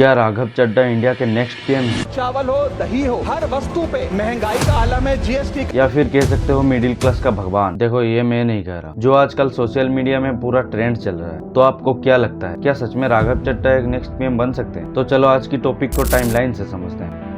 क्या राघव चड्ढा इंडिया के next PM है? चावल हो, दही हो, हर वस्तु पे महंगाई का आलम है, जीएसटी। या फिर कह सकते हो मिडिल क्लास का भगवान। देखो ये मैं नहीं कह रहा, जो आजकल सोशल मीडिया में पूरा ट्रेंड चल रहा है। तो आपको क्या लगता है, क्या सच में राघव चड्ढा एक नेक्स्ट पीएम बन सकते हैं? तो चलो आज की टॉपिक को टाइमलाइन से समझते हैं।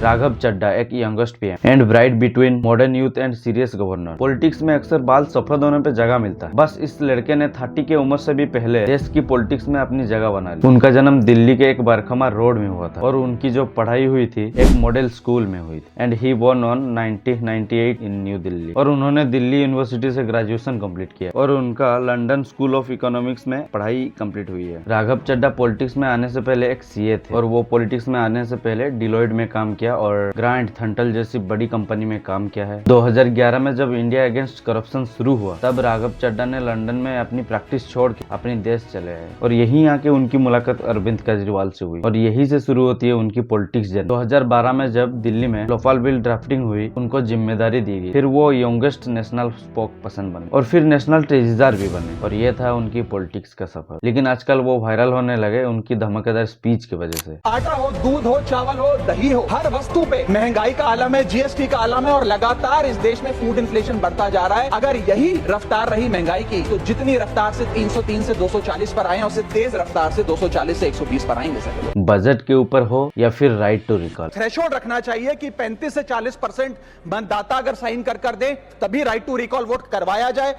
राघव चड्ढा एक youngest PM and bright between modern youth and serious governor. Politics में अक्सर बाल सफेद होने पे जगह मिलता है। बस इस लड़के ने 30 की उम्र से भी पहले देश की पॉलिटिक्स में अपनी जगह बना ली। उनका जन्म दिल्ली के एक बरखमा रोड में हुआ था और उनकी जो पढ़ाई हुई थी एक मॉडल स्कूल में हुई थी and he born on 1998 in New Delhi. और उन्होंने दिल्ली यूनिवर्सिटी से ग्रेजुएशन कंप्लीट किया और उनका लंदन स्कूल ऑफ इकोनॉमिक्स में पढ़ाई कंप्लीट हुई है। राघव चड्ढा पॉलिटिक्स में आने से पहले एक सीए थे और वो पॉलिटिक्स में आने से पहले डिलॉयट में काम किया और ग्रांट थंटल जैसी बड़ी कंपनी में काम किया है। 2011 में जब इंडिया अगेंस्ट करप्शन शुरू हुआ तब राघव चड्ढा ने लंदन में अपनी प्रैक्टिस छोड़ के अपने देश चले आए और यहीं आके उनकी मुलाकात अरविंद केजरीवाल से हुई और यहीं से शुरू होती है उनकी पॉलिटिक्स जर्नी। 2012 में जब दिल्ली में लोकपाल बिल ड्राफ्टिंग हुई उनको जिम्मेदारी दी गई। फिर वो यंगेस्ट नेशनल स्पोक पर्सन बने और फिर नेशनल ट्रेजरर भी बने और ये था उनकी पॉलिटिक्स का सफर। लेकिन आजकल वो वायरल होने लगे उनकी धमाकेदार स्पीच की वजह से। आटा हो, दूध हो, चावल हो, दही हो, हर वस्तु पे महंगाई का आलम है, जीएसटी का आलम है और लगातार इस देश में फूड इन्फ्लेशन बढ़ता जा रहा है। अगर यही रफ्तार रही महंगाई की तो जितनी रफ्तार से 303 से 240 पर आए उससे तेज रफ्तार से 240 से 120 पर आएंगे सर। बजट के ऊपर हो या फिर राइट टू रिकॉल, थ्रेशोल्ड रखना चाहिए कि 35 से 40% मतदाता अगर साइन कर दे तभी राइट टू रिकॉल वोट करवाया जाए।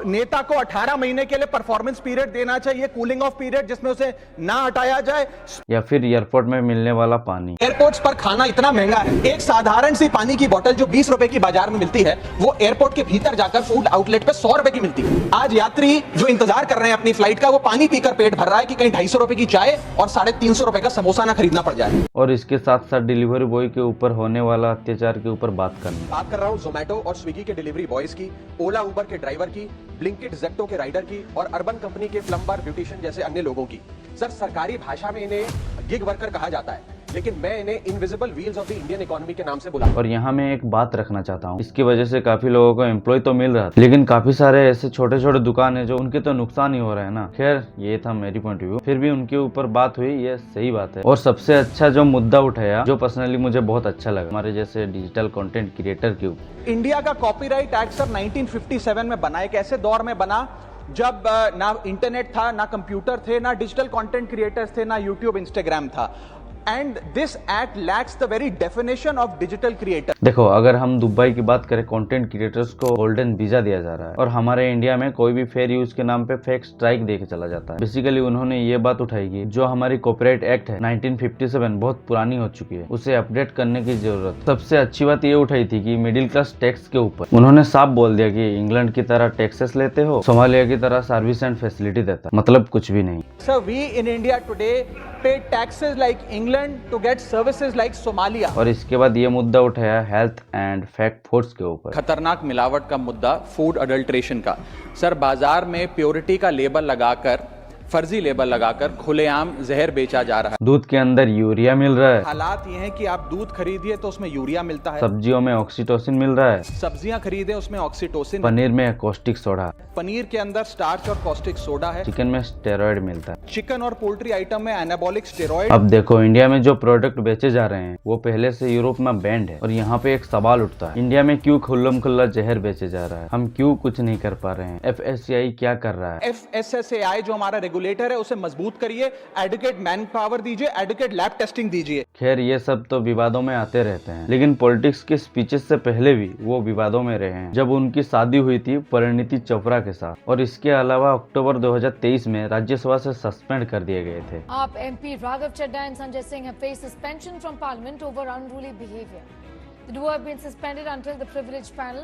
नेता को 18 महीने के लिए परफॉर्मेंस पीरियड देना चाहिए, कूलिंग ऑफ पीरियड, जिसमें उसे ना हटाया जाए। या फिर एयरपोर्ट में मिलने वाला पानी। एयरपोर्ट्स पर खाना इतना महंगा है, एक साधारण सी पानी की बोतल जो 20 रुपए की बाजार में मिलती है वो एयरपोर्ट के भीतर जाकर फूड आउटलेट पे 100 रुपए की मिलती है। आज यात्री जो इंतजार कर रहे हैं अपनी फ्लाइट का वो पानी पीकर पेट भर रहा है कि कहीं 250 रुपए की चाय और 350 रुपए का समोसा ना खरीदना पड़ जाए। और इसके साथ साथ डिलीवरी बॉय के ऊपर होने वाला अत्याचार के ऊपर बात कर रहा हूँ जोमेटो और स्विगी के डिलीवरी बॉयज की, ओला उबर के ड्राइवर की, ब्लिंकिट जेप्टो के राइडर की और अर्बन कंपनी के प्लम्बर, ब्यूटिशियन जैसे अन्य लोगों की। सर सरकारी भाषा में इन्हें गिग वर्कर कहा जाता है लेकिन मैं इन्हें invisible wheels of the Indian economy के नाम से बुला। और यहाँ मैं एक बात रखना चाहता हूँ, इसकी वजह से काफी लोगों को एम्प्लॉय तो मिल रहा था लेकिन काफी सारे ऐसे छोटे छोटे दुकान है जो उनके तो नुकसान ही हो रहा है ना। खैर ये था मेरी पॉइंट ऑफ व्यू, फिर भी उनके ऊपर बात हुई, ये सही बात है। और सबसे अच्छा जो मुद्दा उठाया जो पर्सनली मुझे बहुत अच्छा लगा हमारे जैसे डिजिटल कंटेंट क्रिएटर के ऊपर। इंडिया का कॉपीराइट एक्ट सर 1957 में बना, एक ऐसे दौर में बना जब ना इंटरनेट था, ना कंप्यूटर थे, ना डिजिटल कंटेंट क्रिएटर्स थे, ना यूट्यूब, इंस्टाग्राम था। And this act lacks the very definition of digital creator. देखो अगर हम दुबई की बात करें, कंटेंट क्रिएटर्स को गोल्डन वीजा दिया जा रहा है और हमारे इंडिया में कोई भी फेयर यूज के नाम पे फेक स्ट्राइक देके चला जाता है। बेसिकली उन्होंने ये बात उठाई कि जो हमारी कॉपीराइट एक्ट है 1957 बहुत पुरानी हो चुकी है, उसे अपडेट करने की जरूरत है। सबसे अच्छी बात ये उठाई थी कि मिडिल क्लास टैक्स के ऊपर उन्होंने साफ बोल दिया कि इंग्लैंड की तरह टैक्सेस लेते हो, सोमालिया की तरह सर्विस एंड फैसिलिटी देता, मतलब कुछ भी नहीं। So we in India today pay taxes like England to get services like Somalia. और इसके बाद ये मुद्दा उठाया हेल्थ एंड फैक्ट फूड्स के ऊपर। खतरनाक मिलावट का मुद्दा, फूड अडल्ट्रेशन का। सर बाजार में प्योरिटी का लेबल लगाकर, फर्जी लेबल लगाकर खुलेआम जहर बेचा जा रहा है। दूध के अंदर यूरिया मिल रहा है। हालात ये हैं कि आप दूध खरीदिए तो उसमें यूरिया मिलता है, सब्जियों में ऑक्सीटोसिन मिल रहा है, सब्जियां खरीदे उसमें ऑक्सीटोसिन, पनीर में कॉस्टिक सोडा, पनीर के अंदर स्टार्च और कॉस्टिक सोडा है, चिकन में स्टेरॉइड मिलता है, चिकन और पोल्ट्री आइटम में एनाबॉलिक स्टेरॉइड। अब देखो इंडिया में जो प्रोडक्ट बेचे जा रहे हैं वो पहले से यूरोप में बैंड है और यहाँ पे एक सवाल उठता है, इंडिया में क्यों खुल्लम खुल्ला जहर बेचे जा रहा है? हम क्यों कुछ नहीं कर पा रहे हैं? FSSAI क्या कर रहा है? FSSAI जो हमारा रेगुलेटर है उसे मजबूत करिए, एडुकेट मैन पावर दीजिए, एडुकेट लैब टेस्टिंग दीजिए। खैर ये सब तो विवादों में आते रहते हैं लेकिन पॉलिटिक्स के स्पीचेस से पहले भी वो विवादों में रहे हैं। जब उनकी शादी हुई थी परिणीति चोपड़ा के साथ और इसके अलावा अक्टूबर 2023 में राज्यसभा से सस्पेंड कर दिए गए थे। आप MP Raghav Chadha and Sanjay Singh have faced suspension from Parliament over unruly behaviour. The duo have been suspended until the privileged panel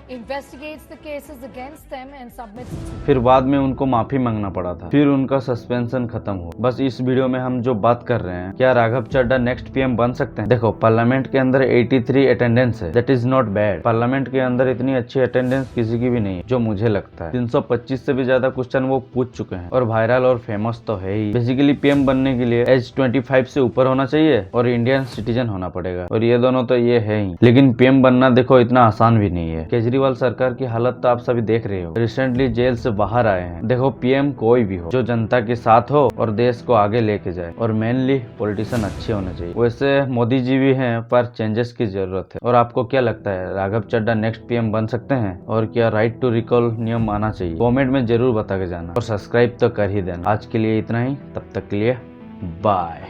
investigates the cases against them and submits it. फिर बाद में उनको माफी मांगना पड़ा था, फिर उनका सस्पेंशन खत्म हो। बस इस वीडियो में हम जो बात कर रहे हैं, क्या राघव चड्ढा नेक्स्ट पीएम बन सकते हैं? देखो पार्लियामेंट के अंदर 83 अटेंडेंस है, that is not bad. Parliament के अंदर इतनी अच्छी अटेंडेंस किसी की भी नहीं है जो मुझे लगता है। 325 से भी ज्यादा क्वेश्चन वो पूछ चुके हैं और वायरल और फेमस तो है ही। बेसिकली पीएम बनने के लिए एज 25 से ऊपर होना चाहिए और इंडियन सिटीजन होना पड़ेगा और ये दोनों तो ये है ही। लेकिन पीएम बनना देखो इतना आसान भी नहीं है। केजरीवाल सरकार की हालत तो आप सभी देख रहे हो। रिसेंटली जेल से बाहर आए हैं। देखो पीएम कोई भी हो जो जनता के साथ हो और देश को आगे लेके जाए, और मेनली पॉलिटिशियन अच्छे होने चाहिए। वैसे मोदी जी भी हैं पर चेंजेस की जरूरत है। और आपको क्या लगता है राघव चड्ढा नेक्स्ट पीएम बन सकते हैं? और क्या राइट टू रिकॉल नियम आना चाहिए? कमेंट में जरूर बता के जाना और सब्सक्राइब तो कर ही देना। आज के लिए इतना ही, तब तक के लिए बाय।